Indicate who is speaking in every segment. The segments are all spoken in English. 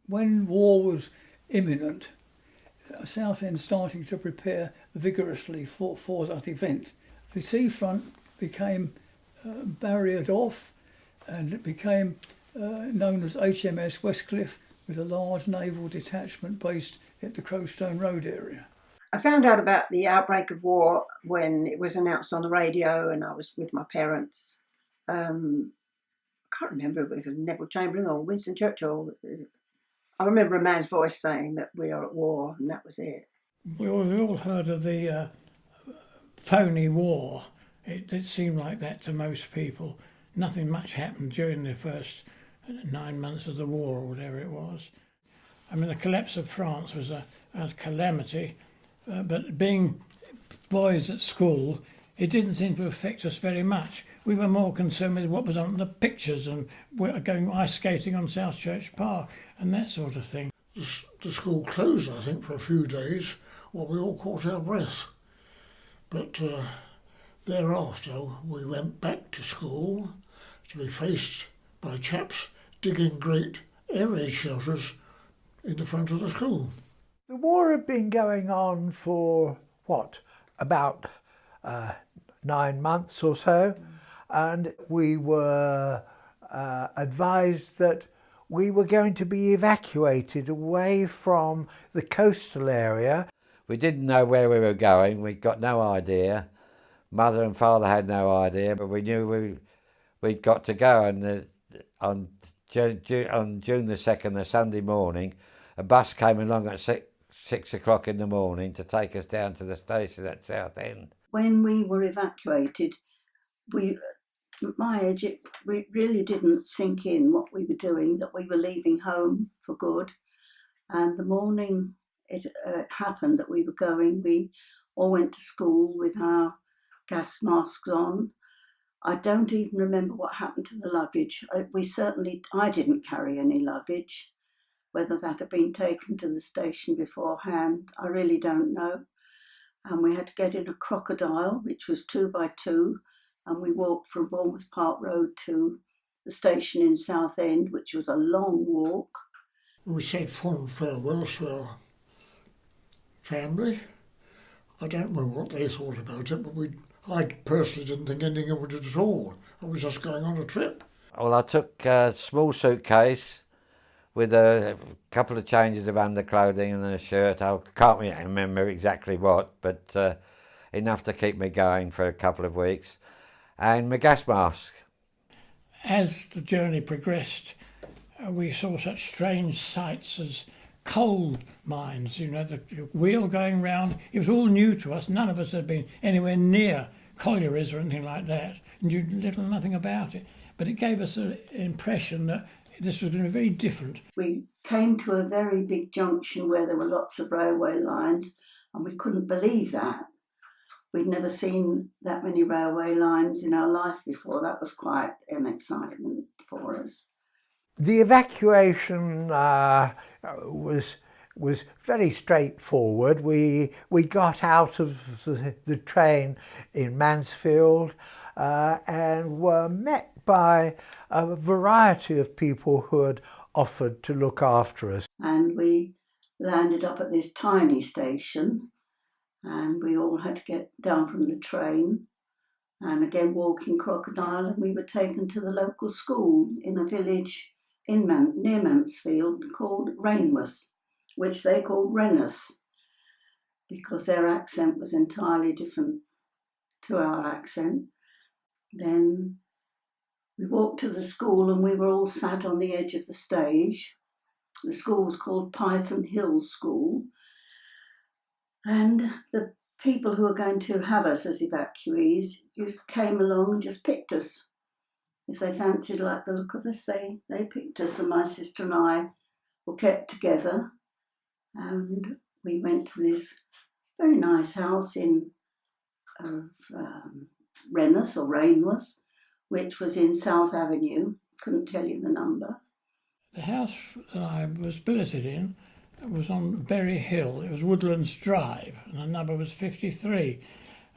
Speaker 1: When war was imminent, Southend starting to prepare vigorously for that event. The seafront became barriered off, and it became known as HMS Westcliff, with a large naval detachment based at the Crowstone Road area.
Speaker 2: I found out about the outbreak of war when it was announced on the radio, and I was with my parents. I can't remember if it was Neville Chamberlain or Winston Churchill. I remember a man's voice saying that we are at war, and that was it.
Speaker 3: We all heard of the phony war. It did seem like that to most people. Nothing much happened during the first 9 months of the war or whatever it was. I mean, the collapse of France was a calamity, but being boys at school, it didn't seem to affect us very much. We were more concerned with what was on the pictures and going ice skating on South Church Park and that sort of thing.
Speaker 4: The school closed, I think, for a few days while we all caught our breath. But thereafter, we went back to school to be faced by chaps digging great air raid shelters in the front of the school.
Speaker 5: The war had been going on for, about 9 months or so, and we were advised that we were going to be evacuated away from the coastal area.
Speaker 6: We didn't know where we were going, we'd got no idea. Mother and father had no idea, but we knew we'd got to go. And on June the 2nd, the Sunday morning, a bus came along at 6 o'clock in the morning to take us down to the station at Southend.
Speaker 7: When we were evacuated, at my age, it really didn't sink in what we were doing, that we were leaving home for good. And the morning it happened that we were going, we all went to school with our gas masks on. I don't even remember what happened to the luggage. I didn't carry any luggage. Whether that had been taken to the station beforehand, I really don't know. And we had to get in a crocodile, which was 2 by 2, and we walked from Bournemouth Park Road to the station in Southend, which was a long walk.
Speaker 4: We said fond farewells to our family. I don't know what they thought about it, but I personally didn't think anything of it at all. I was just going on a trip.
Speaker 6: Well, I took a small suitcase with a couple of changes of underclothing and a shirt. I can't remember exactly what, but enough to keep me going for a couple of weeks. And my gas mask.
Speaker 3: As the journey progressed, we saw such strange sights as coal mines, the wheel going round. It was all new to us. None of us had been anywhere near collieries or anything like that, knew little or nothing about it. But it gave us an impression that this was going to be very different.
Speaker 7: We came to a very big junction where there were lots of railway lines, and we couldn't believe that. We'd never seen that many railway lines in our life before. That was quite an excitement for us.
Speaker 5: The evacuation was very straightforward. We got out of the train in Mansfield and were met by a variety of people who had offered to look after us.
Speaker 7: And we landed up at this tiny station, and we all had to get down from the train and again walk in Crocodile, and we were taken to the local school in a village near Mansfield called Rainworth, which they called Reneth, because their accent was entirely different to our accent. Then we walked to the school, and we were all sat on the edge of the stage. The school was called Python Hill School, and the people who were going to have us as evacuees just came along and just picked us. If they fancied like the look of us, they picked us, and my sister and I were kept together, and we went to this very nice house in Reneth or Rainworth, which was in South Avenue. Couldn't tell you the number.
Speaker 3: The house that I was billeted in was on Berry Hill. It was Woodlands Drive, and the number was 53.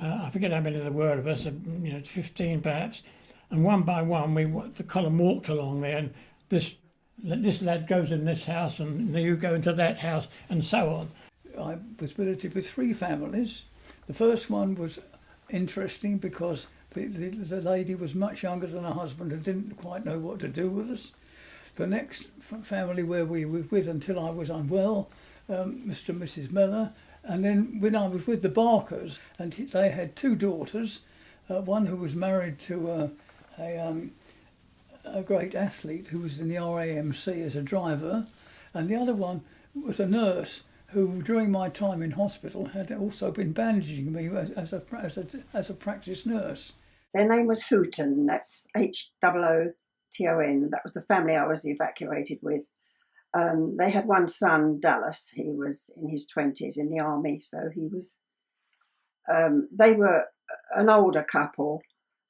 Speaker 3: I forget how many there were of us, 15 perhaps. And one by one, the column walked along there, and this this lad goes in this house and you go into that house and so on.
Speaker 1: I was billeted with 3 families. The first one was interesting because the lady was much younger than her husband and didn't quite know what to do with us. The next family where we were with until I was unwell, Mr. and Mrs. Miller, and then when I was with the Barkers, and they had 2 daughters, one who was married to a great athlete who was in the RAMC as a driver, and the other one was a nurse who, during my time in hospital, had also been bandaging me as a practice nurse.
Speaker 2: Their name was Houghton, that's Hooton. That was the family I was evacuated with. They had one son, Dallas. He was in his 20s in the army, so he was. They were an older couple,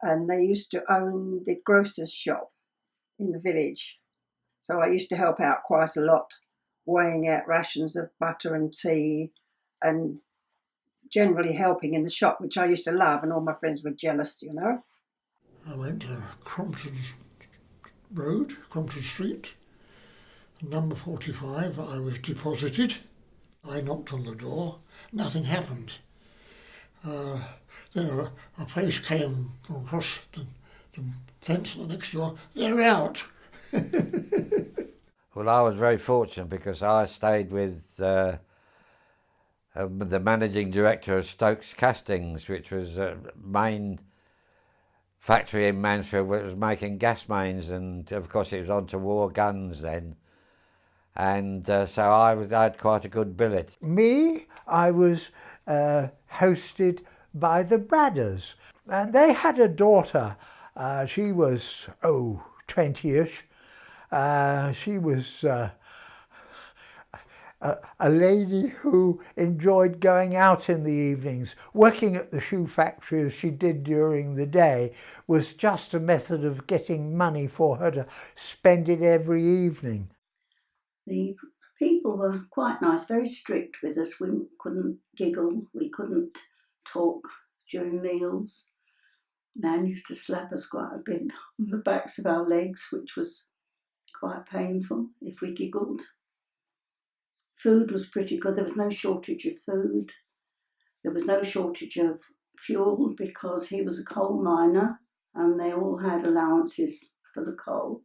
Speaker 2: and they used to own the grocer's shop in the village. So I used to help out quite a lot, weighing out rations of butter and tea, and generally helping in the shop, which I used to love, and all my friends were jealous, you know.
Speaker 4: I went to Crompton Street, number 45. I was deposited. I knocked on the door. Nothing happened. Then a face came from across the fence the next door. They're out.
Speaker 6: Well, I was very fortunate because I stayed with the managing director of Stokes Castings, which was a main factory in Mansfield which was making gas mains, and of course it was on to war guns then. And so I had quite a good billet.
Speaker 5: Me, I was hosted by the Bradders, and they had a daughter. She was 20ish. She was a lady who enjoyed going out in the evenings. Working at the shoe factory as she did during the day was just a method of getting money for her to spend it every evening.
Speaker 7: The people were quite nice, very strict with us. We couldn't giggle, we couldn't talk during meals. Nan used to slap us quite a bit on the backs of our legs, which was quite painful if we giggled. Food was pretty good. There was no shortage of food. There was no shortage of fuel because he was a coal miner and they all had allowances for the coal.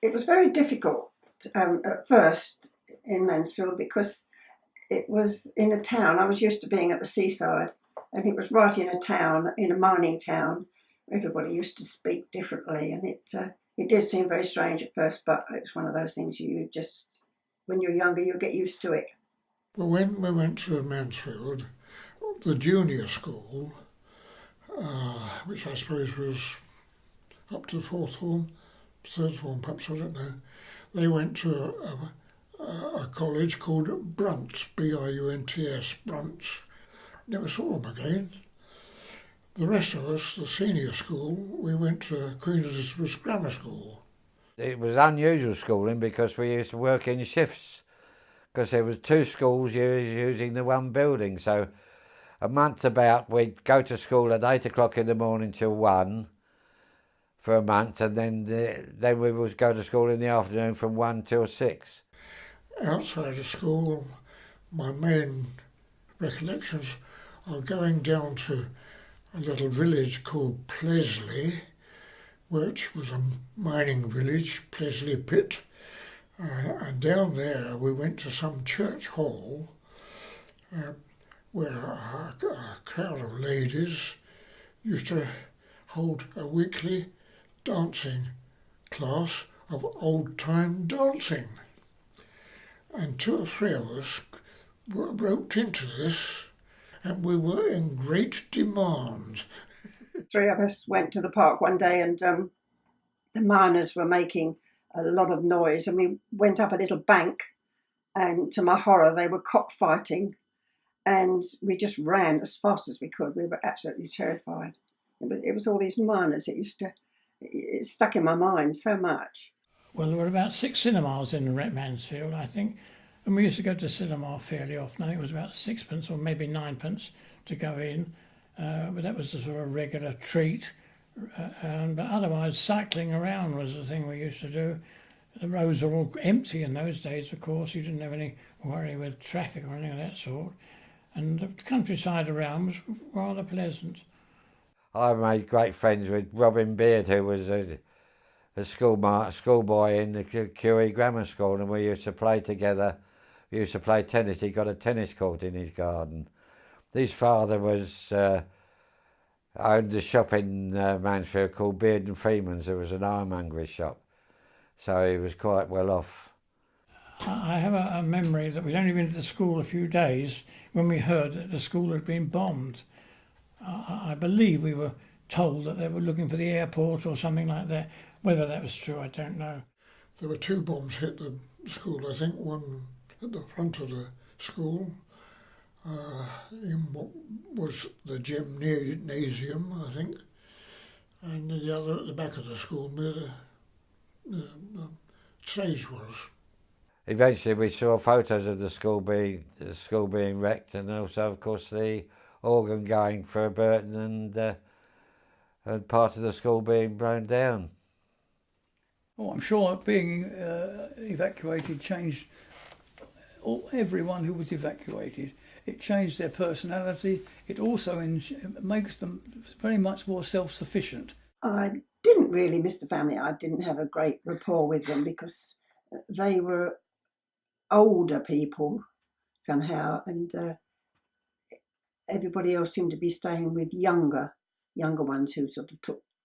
Speaker 2: It was very difficult at first in Mansfield because it was in a town. I was used to being at the seaside, and it was right in a town, in a mining town. Everybody used to speak differently, and it did seem very strange at first, but it was one of those things you just, when you're younger, you'll get used to it.
Speaker 4: Well, when we went to Mansfield, the junior school, which I suppose was up to the 4th form, 3rd form perhaps, I don't know, they went to a college called Brunts, Bunts, Brunts. Never saw them again. The rest of us, the senior school, we went to Queen Elizabeth's Grammar School.
Speaker 6: It was unusual schooling because we used to work in shifts because there was 2 schools using the one building. So a month about, we'd go to school at 8 o'clock in the morning till 1 for a month, and then we would go to school in the afternoon from 1 till 6.
Speaker 4: Outside of school, my main recollections are going down to a little village called Plesley, which was a mining village, Plesley Pit. And down there we went to some church hall where a crowd of ladies used to hold a weekly dancing class of old-time dancing. And 2 or 3 of us roped into this, and we were in great demand.
Speaker 2: 3 of us went to the park one day, and the miners were making a lot of noise, and we went up a little bank, and to my horror they were cockfighting, and we just ran as fast as we could. We were absolutely terrified. It was all these miners. It stuck in my mind so much.
Speaker 3: Well, there were about 6 cinemas in Mansfield, I think, and we used to go to cinema fairly often. I think it was about 6pence or maybe 9pence to go in, but that was a sort of regular treat. But otherwise, cycling around was the thing we used to do. The roads were all empty in those days, of course. You didn't have any worry with traffic or anything of that sort. And the countryside around was rather pleasant.
Speaker 6: I made great friends with Robin Beard, who was a schoolboy in the QE Grammar School, and we used to play together. We used to play tennis. He got a tennis court in his garden. His father owned a shop in Mansfield called Beard and Freeman's. It was an ironmonger's shop, so he was quite well off.
Speaker 3: I have a memory that we'd only been to the school a few days when we heard that the school had been bombed. I believe we were told that they were looking for the airport or something like that. Whether that was true, I don't know.
Speaker 4: There were 2 bombs hit the school, I think, one at the front of the school, in what was the gymnasium, I think, and the other at the back of the school where the stage was.
Speaker 6: Eventually we saw photos of the school being wrecked, and also, of course, the organ going for Burton and part of the school being blown down.
Speaker 1: Oh, I'm sure being evacuated changed everyone who was evacuated. It changed their personality. It also makes them very much more self-sufficient.
Speaker 2: I didn't really miss the family. I didn't have a great rapport with them because they were older people somehow, and everybody else seemed to be staying with younger ones who sort of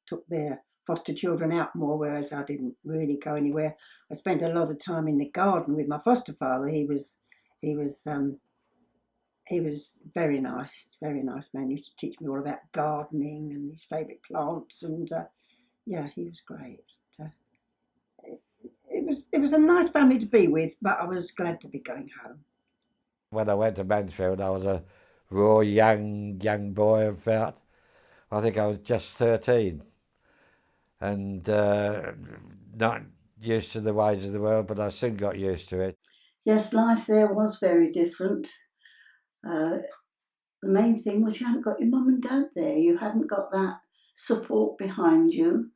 Speaker 2: took their foster children out more, whereas I didn't really go anywhere. I spent a lot of time in the garden with my foster father. He was very nice man. He used to teach me all about gardening and his favourite plants, and yeah, he was great. It was a nice family to be with, but I was glad to be going home.
Speaker 6: When I went to Mansfield, I was a raw young boy about, I think I was just 13, and not used to the ways of the world, but I soon got used to it.
Speaker 7: Yes, life there was very different. The main thing was you hadn't got your mum and dad there. You hadn't got that support behind you.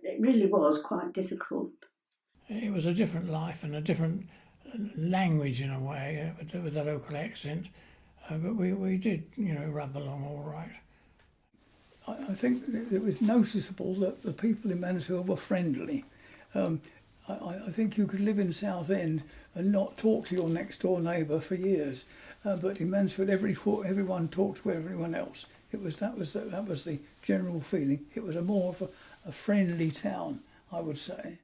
Speaker 7: It really was quite difficult.
Speaker 3: It was a different life and a different language in a way, with a local accent. But we did, rub along all right.
Speaker 1: I think it was noticeable that the people in Mansfield were friendly. I think you could live in Southend and not talk to your next door neighbour for years, but in Mansfield, everyone talked to everyone else. That was the general feeling. It was more of a friendly town, I would say.